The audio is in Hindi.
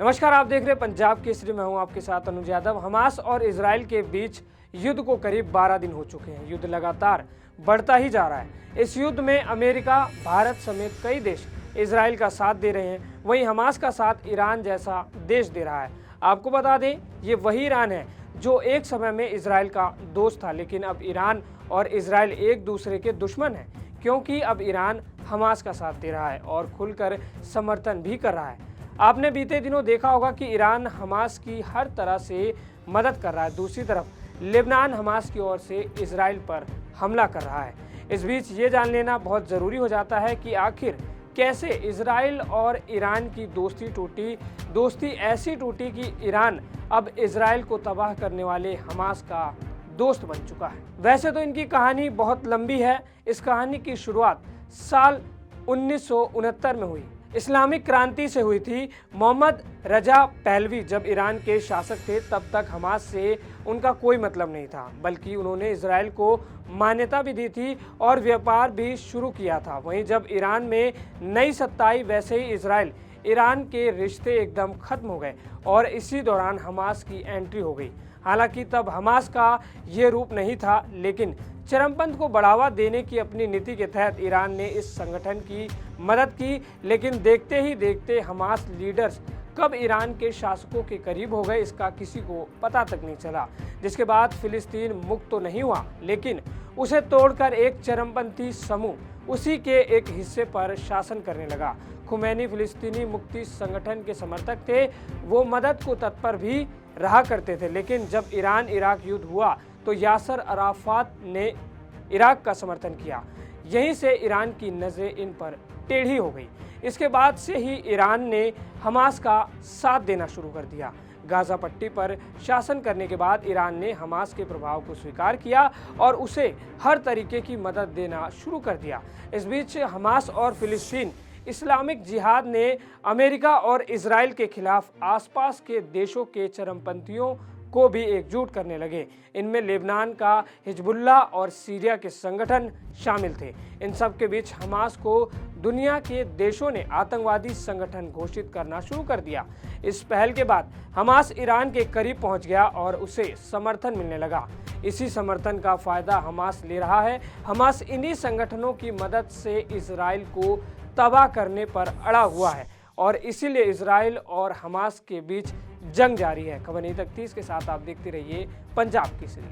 नमस्कार, आप देख रहे हैं पंजाब केसरी। मैं हूं आपके साथ अनुज यादव। हमास और इजराइल के बीच युद्ध को करीब 12 दिन हो चुके हैं। युद्ध लगातार बढ़ता ही जा रहा है। इस युद्ध में अमेरिका, भारत समेत कई देश इजराइल का साथ दे रहे हैं। वहीं हमास का साथ ईरान जैसा देश दे रहा है। आपको बता दें, ये वही ईरान है जो एक समय में इजराइल का दोस्त था, लेकिन अब ईरान और इजराइल एक दूसरे के दुश्मन हैं, क्योंकि अब ईरान हमास का साथ दे रहा है और खुलकर समर्थन भी कर रहा है। आपने बीते दिनों देखा होगा कि ईरान हमास की हर तरह से मदद कर रहा है। दूसरी तरफ लेबनान हमास की ओर से इजराइल पर हमला कर रहा है। इस बीच ये जान लेना बहुत ज़रूरी हो जाता है कि आखिर कैसे इजराइल और ईरान की दोस्ती टूटी। दोस्ती ऐसी टूटी कि ईरान अब इजराइल को तबाह करने वाले हमास का दोस्त बन चुका है। वैसे तो इनकी कहानी बहुत लंबी है। इस कहानी की शुरुआत साल 1969 में हुई। इस्लामिक क्रांति से हुई थी। मोहम्मद रजा पहलवी जब ईरान के शासक थे, तब तक हमास से उनका कोई मतलब नहीं था, बल्कि उन्होंने इजराइल को मान्यता भी दी थी और व्यापार भी शुरू किया था। वहीं जब ईरान में नई सत्ता आई, वैसे ही इजराइल ईरान के रिश्ते एकदम खत्म हो गए और इसी दौरान हमास की एंट्री हो गई। हालांकि तब हमास का ये रूप नहीं था, लेकिन चरमपंथ को बढ़ावा देने की अपनी नीति के तहत ईरान ने इस संगठन की मदद की। लेकिन देखते ही देखते हमास लीडर्स कब ईरान के शासकों के करीब हो गए, इसका किसी को पता तक नहीं चला। जिसके बाद फिलिस्तीन मुक्त तो नहीं हुआ, लेकिन उसे तोड़कर एक चरमपंथी समूह उसी के एक हिस्से पर शासन करने लगा। खुमैनी फिलिस्तीनी मुक्ति संगठन के समर्थक थे। वो मदद को तत्पर भी रहा करते थे, लेकिन जब ईरान इराक युद्ध हुआ तो यासर अराफात ने इराक का समर्थन किया। यहीं से ईरान की नज़रें इन पर टेढ़ी हो गई। इसके बाद से ही ईरान ने हमास का साथ देना शुरू कर दिया। गाजा पट्टी पर शासन करने के बाद ईरान ने हमास के प्रभाव को स्वीकार किया और उसे हर तरीके की मदद देना शुरू कर दिया। इस बीच हमास और फिलिस्तीन इस्लामिक जिहाद ने अमेरिका और इजराइल के खिलाफ आसपास के देशों के चरमपंथियों को भी एकजुट करने लगे। इनमें लेबनान का हिजबुल्लाह और सीरिया के संगठन शामिल थे। इन सब के बीच हमास को दुनिया के देशों ने आतंकवादी संगठन घोषित करना शुरू कर दिया। इस पहल के बाद हमास ईरान के करीब पहुंच गया और उसे समर्थन मिलने लगा। इसी समर्थन का फायदा हमास ले रहा है। हमास इन्हीं संगठनों की मदद से इजराइल को तबाह करने पर अड़ा हुआ है और इसीलिए इजराइल और हमास के बीच जंग जारी है। खबर नहीं तक थी। इसके साथ आप देखते रहिए पंजाब केसरी।